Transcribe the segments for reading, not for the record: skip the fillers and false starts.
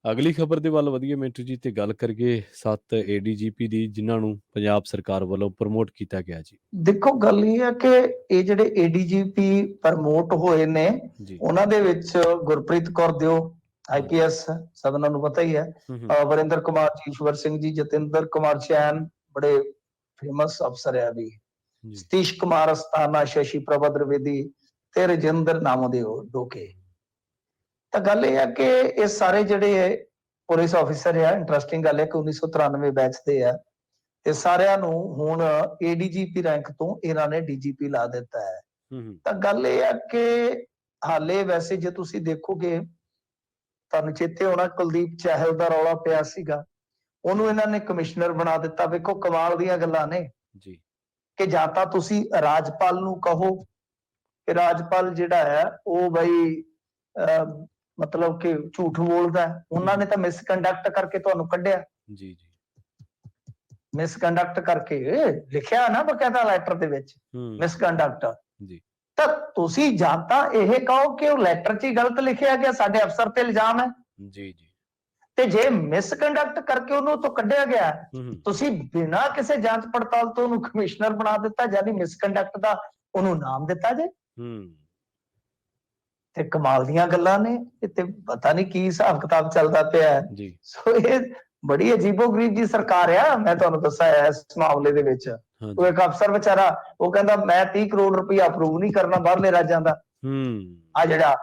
ਅਗਲੀ ਖਬਰ ਦੇ ਵੱਲ ਵਧੀਏ ਮਿੰਟੂ ਜੀ, ਤੇ ਗੱਲ ਕਰੀਏ 7 ਏਡੀਜੀਪੀ ਦੀ ਜਿਨ੍ਹਾਂ ਨੂੰ ਪੰਜਾਬ ਸਰਕਾਰ ਵੱਲੋਂ ਪ੍ਰਮੋਟ ਕੀਤਾ ਗਿਆ ਜੀ। ਦੇਖੋ ਗੱਲ ਇਹ ਹੈ ਕਿ ਇਹ ਜਿਹੜੇ ਏਡੀਜੀਪੀ ਪ੍ਰਮੋਟ ਹੋਏ ਨੇ ਜੀ ਉਹਨਾਂ ਦੇ ਵਿੱਚ ਗੁਰਪ੍ਰੀਤ ਕੌਰ ਦਿਓ ਆਈਪੀਐਸ ਸਭਨਾਂ ਨੂੰ ਪਤਾ ਹੀ ਹੈ, ਵਰਿੰਦਰ ਕੁਮਾਰ ਜੀ, ਈਸ਼ਵਰ ਸਿੰਘ ਜੀ, ਜਤਿੰਦਰ ਕੁਮਾਰ ਚੈਨ ਬੜੇ ਫੇਮਸ ਅਫਸਰ ਹੈ ਵੀ, ਜੀ ਸਤੀਸ਼ ਕੁਮਾਰ ਅਸਥਾਨਾ, ਸ਼ਸ਼ੀ ਪ੍ਰਭਾ ਦ੍ਰਿਵੇਦੀ ਤੇ ਰਜਿੰਦਰ ਨਾਮਦੇਵ ਡੋਕੇ। ਤਾਂ ਗੱਲ ਇਹ ਹੈ ਕਿ ਇਹ ਸਾਰੇ ਜਿਹੜੇ ਪੁਲਿਸ ਆਫਿਸਰ ਆ, ਇੰਟਰਸਟਿੰਗ ਗੱਲ ਹੈ ਕਿ 1993 ਬੈਚ ਦੇ ਆ ਤੇ ਸਾਰਿਆਂ ਨੂੰ ਹੁਣ ਏਡੀਜੀਪੀ ਰੈਂਕ ਤੋਂ ਇਹਨਾਂ ਨੇ ਡੀਜੀਪੀ ਲਾ ਦਿੱਤਾ ਹੈ। ਤਾਂ ਗੱਲ ਇਹ ਹੈ ਕਿ ਹਾਲੇ ਵੈਸੇ ਜੇ ਤੁਸੀਂ ਦੇਖੋਗੇ, ਤੁਹਾਨੂੰ ਚੇਤੇ ਹੋਣਾ ਕੁਲਦੀਪ ਚਾਹਲ ਦਾ ਰੌਲਾ ਪਿਆ ਸੀਗਾ, ਉਹਨੂੰ ਇਹਨਾਂ ਨੇ ਕਮਿਸ਼ਨਰ ਬਣਾ ਦਿੱਤਾ। ਵੇਖੋ ਕਮਾਲ ਦੀਆਂ ਗੱਲਾਂ ਨੇ ਜੀ ਕਿ ਜਾਂ ਤਾਂ ਤੁਸੀਂ ਰਾਜਪਾਲ ਨੂੰ ਕਹੋ ਕਿ ਰਾਜਪਾਲ ਜਿਹੜਾ ਹੈ ਉਹ ਬਈ ਮਤਲਬ ਕਿ ਝੂਠ ਬੋਲਦਾ, ਉਹਨਾਂ ਨੇ ਤਾਂ ਮਿਸਕੰਡਕਟ ਕਰਕੇ ਤੁਹਾਨੂੰ ਕੱਢਿਆ। ਜੀ ਜੀ ਮਿਸਕੰਡਕਟ ਕਰਕੇ ਲਿਖਿਆ ਨਾ ਬਕਾਇਦਾ ਲੈਟਰ ਦੇ ਵਿੱਚ ਮਿਸਕੰਡਕਟ। ਜੀ ਤਾਂ ਤੁਸੀਂ ਜਾਂ ਤਾਂ ਇਹ ਕਹੋ ਕਿ ਉਹ ਲੈਟਰ 'ਚ ਹੀ ਗਲਤ ਲਿਖਿਆ ਗਿਆ, ਸਾਡੇ ਅਫਸਰ ਤੇ ਇਲਜ਼ਾਮ ਹੈ। ਜੀ ਜੀ ਤੇ ਜੇ ਮਿਸਕੰਡਕਟ ਕਰਕੇ ਉਹਨੂੰ ਤੋਂ ਕੱਢਿਆ ਗਿਆ, ਤੁਸੀਂ ਬਿਨਾਂ ਕਿਸੇ ਜਾਂਚ ਪੜਤਾਲ ਤੋਂ ਉਹਨੂੰ ਕਮਿਸ਼ਨਰ ਬਣਾ ਦਿੱਤਾ, ਯਾਨੀ ਮਿਸਕੰਡਕਟ ਦਾ ਉਹਨੂੰ ਨਾਮ ਦਿੱਤਾ ਜੇ। ਤੇ ਕਮਾਲ ਦੀਆਂ ਗੱਲਾਂ ਨੇ, ਤੇ ਪਤਾ ਨਹੀਂ ਕੀ ਹਿਸਾਬ ਕਿਤਾਬ ਚੱਲਦਾ ਪਿਆ। ਸੋ ਇਹ ਬੜੀ ਅਜੀਬੋ-ਗਰੀਬ ਜੀ ਸਰਕਾਰ ਆ, ਮੈਂ ਤੁਹਾਨੂੰ ਦੱਸਿਆ ਇਸ ਮਾਮਲੇ ਦੇ ਵਿੱਚ। ਉਹ ਇੱਕ ਅਫਸਰ ਵਿਚਾਰਾ ਉਹ ਕਹਿੰਦਾ ਮੈਂ 30 ਕਰੋੜ ਰੁਪਇਆ ਅਪਰੂਵ ਨਹੀਂ ਕਰਨਾ ਬਾਹਰਲੇ ਰਾਜਾਂ ਦਾ, ਆ ਜਿਹੜਾ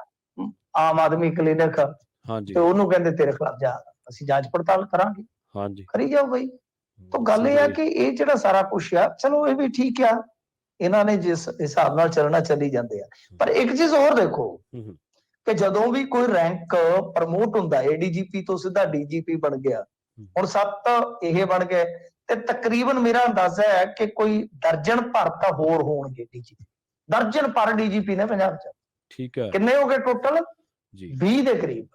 ਆਮ ਆਦਮੀ ਕਲੀਨਿਕ, ਤੇ ਉਹਨੂੰ ਕਹਿੰਦੇ ਤੇਰੇ ਖਿਲਾਫ ਜਾ ਅਸੀਂ ਜਾਂਚ ਪੜਤਾਲ ਕਰਾਂਗੇ। ਕਰੀ ਜਾਓ ਬਈ। ਤਾਂ ਗੱਲ ਇਹ ਆ ਕਿ ਇਹ ਜਿਹੜਾ ਸਾਰਾ ਕੁਛ ਆ, ਚਲੋ ਇਹ ਵੀ ਠੀਕ ਆ, ਇਹਨਾਂ ਨੇ ਜਿਸ ਹਿਸਾਬ ਨਾਲ ਚੱਲਣਾ ਚੱਲੀ ਜਾਂਦੇ ਆ। ਪਰ ਇੱਕ ਚੀਜ਼ ਹੋਰ ਦੇਖੋ ਕਿ ਜਦੋਂ ਵੀ ਕੋਈ ਰੈਂਕ ਪ੍ਰਮੋਟ ਹੁੰਦਾ, ਏਡੀਜੀਪੀ ਤੋਂ ਸਿੱਧਾ ਡੀਜੀਪੀ ਬਣ ਗਿਆ, ਹੁਣ 7 ਇਹ ਬਣ ਗਏ, ਤੇ ਤਕਰੀਬਨ ਮੇਰਾ ਅੰਦਾਜ਼ਾ ਹੈ ਕਿ ਕੋਈ ਦਰਜਨ ਭਰ ਤਾਂ ਹੋਰ ਹੋਣਗੇ ਡੀਜੀਪੀ, ਦਰਜਨ ਭਰ ਡੀਜੀਪੀ ਨੇ ਪੰਜਾਬ 'ਚ। ਠੀਕ ਹੈ, ਕਿੰਨੇ ਹੋ ਗਏ ਟੋਟਲ? 20 ਦੇ ਕਰੀਬ।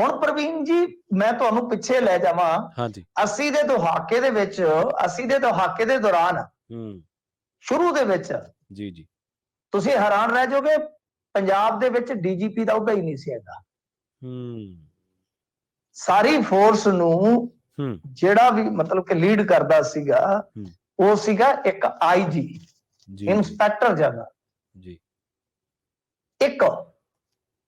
ਹੁਣ ਪ੍ਰਵੀਨ ਜੀ ਮੈਂ ਤੁਹਾਨੂੰ ਪਿੱਛੇ ਲੈ ਜਾਵਾਂ, 80 ਦੇ ਦਹਾਕੇ ਦੇ ਵਿੱਚ, 80 ਦੇ ਦਹਾਕੇ ਦੇ ਦੌਰਾਨ ਸ਼ੁਰੂ ਦੇ ਵਿੱਚ ਜੀ ਜੀ ਤੁਸੀਂ ਹੈਰਾਨ ਰਹਿ ਜਾਓਗੇ, ਪੰਜਾਬ ਦੇ ਵਿੱਚ ਡੀਜੀਪੀ ਦਾ ਅਹੁਦਾ ਹੀ ਨਹੀਂ ਸੀ ਹੈਗਾ। ਸਾਰੀ ਫੋਰਸ ਨੂੰ ਜਿਹੜਾ ਵੀ ਮਤਲਬ ਕਿ ਲੀਡ ਕਰਦਾ ਸੀਗਾ ਉਹ ਸੀਗਾ ਇੱਕ ਆਈਜੀ, ਇੰਸਪੈਕਟਰ ਜਨਰਲ ਜੀ। ਇੱਕ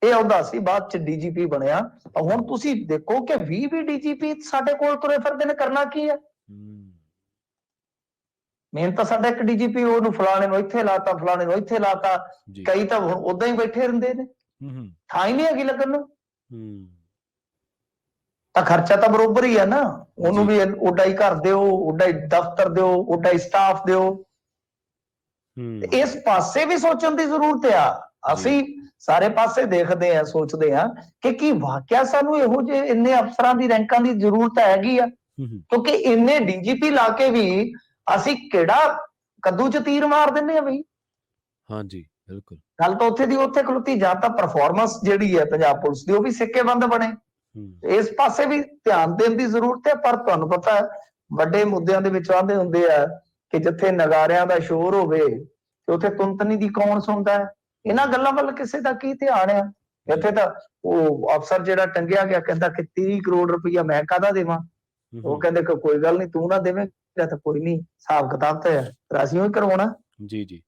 ਇਹ ਅਹੁਦਾ ਸੀ, ਬਾਅਦ ਚ ਡੀਜੀਪੀ ਬਣਿਆ। ਹੁਣ ਤੁਸੀਂ ਦੇਖੋ ਕਿ 20 ਡੀਜੀਪੀ ਸਾਡੇ ਕੋਲ ਤੁਰੇ ਫਿਰਦੇ ਨੇ, ਕਰਨਾ ਕੀ ਹੈ? ਮੇਨ ਤਾਂ ਸਾਡਾ ਇੱਕ ਡੀਜੀਪੀ, ਉਹਨੂੰ ਫਲਾਣੇ ਨੂੰ ਇੱਥੇ ਲਾਤਾ, ਫਲਾਣੇ ਨੂੰ ਇੱਥੇ ਲਾਤਾ, ਕਈ ਤਾਂ ਉਦਾਂ ਹੀ ਬੈਠੇ ਰਹਿੰਦੇ ਨੇ, ਥਾਂ ਹੀ ਨਹੀਂ ਹੈਗੀ ਲੱਗਣ ਨੂੰ। ਤਾਂ ਖਰਚਾ ਤਾਂ ਬਰੋਬਰ ਹੀ ਹੈ ਨਾ, ਉਹਨੂੰ ਵੀ ਓਡਾ ਹੀ ਘਰ ਦਿਓ, ਓਡਾ ਹੀ ਦਫ਼ਤਰ ਦਿਓ, ਓਡਾ ਹੀ ਸਟਾਫ ਦਿਓ। ਇਸ ਪਾਸੇ ਵੀ ਸੋਚਣ ਦੀ ਜ਼ਰੂਰਤ ਆ। ਅਸੀਂ ਸਾਰੇ ਪਾਸੇ ਦੇਖਦੇ ਆ, ਸੋਚਦੇ ਆ ਕਿ ਕੀ ਵਾਕਿਆ ਸਾਨੂੰ ਇਹੋ ਜਿਹੇ ਇੰਨੇ ਅਫਸਰਾਂ ਦੀ ਰੈਂਕਾਂ ਦੀ ਜ਼ਰੂਰਤ ਹੈਗੀ ਆ? ਕਿਉਂਕਿ ਇੰਨੇ ਡੀਜੀਪੀ ਲਾ ਕੇ ਵੀ ਅਸੀਂ ਕਿਹੜਾ ਕੱਦੂ 'ਚ ਤੀਰ ਮਾਰ ਦਿੰਦੇ ਆ ਬਈ। ਹਾਂਜੀ ਬਿਲਕੁਲ, ਗੱਲ ਤਾਂ ਉੱਥੇ ਦੀ ਉੱਥੇ ਖਲੋਤੀ। ਜਾਂ ਤਾਂ ਪਰਫਾਰਮੈਂਸ ਜਿਹੜੀ ਹੈ ਪੰਜਾਬ ਪੁਲਿਸ ਦੀ ਉਹ ਵੀ ਸਿੱਕੇਬੰਦ ਬਣੇ, ਇਸ ਪਾਸੇ ਵੀ ਧਿਆਨ ਦੇਣ ਦੀ ਜ਼ਰੂਰਤ ਹੈ। ਪਰ ਤੁਹਾਨੂੰ ਪਤਾ ਵੱਡੇ ਮੁੱਦਿਆਂ ਦੇ ਵਿੱਚ ਆਉਂਦੇ ਹੁੰਦੇ ਆ ਕਿ ਜਿੱਥੇ ਨਗਾਰਿਆਂ ਦਾ ਸ਼ੋਰ ਹੋਵੇ ਤੇ ਉੱਥੇ ਤੁੰਤਨੀ ਦੀ ਕੌਣ ਸੁਣਦਾ ਹੈ? ਇਹਨਾਂ ਗੱਲਾਂ ਵੱਲ ਕਿਸੇ ਦਾ ਕੀ ਧਿਆਨ ਆ? ਇੱਥੇ ਤਾਂ ਉਹ ਅਫਸਰ ਜਿਹੜਾ ਟੰਗਿਆ ਗਿਆ ਕਹਿੰਦਾ ਕਿ 30 ਕਰੋੜ ਰੁਪਈਆ ਮੈਂ ਕਾਹਦਾ ਦੇਵਾਂ? ਉਹ ਕਹਿੰਦੇ ਕਿ ਕੋਈ ਗੱਲ ਨਹੀਂ, ਤੂੰ ਨਾ ਦੇਵੇਂ ਤਾਂ ਕੋਈ ਨਹੀਂ, ਹਿਸਾਬ ਕਿਤਾਬ ਤਾਂ ਅਸੀਂ ਹੀ ਕਰਵਾਉਣਾ। ਜੀ ਜੀ,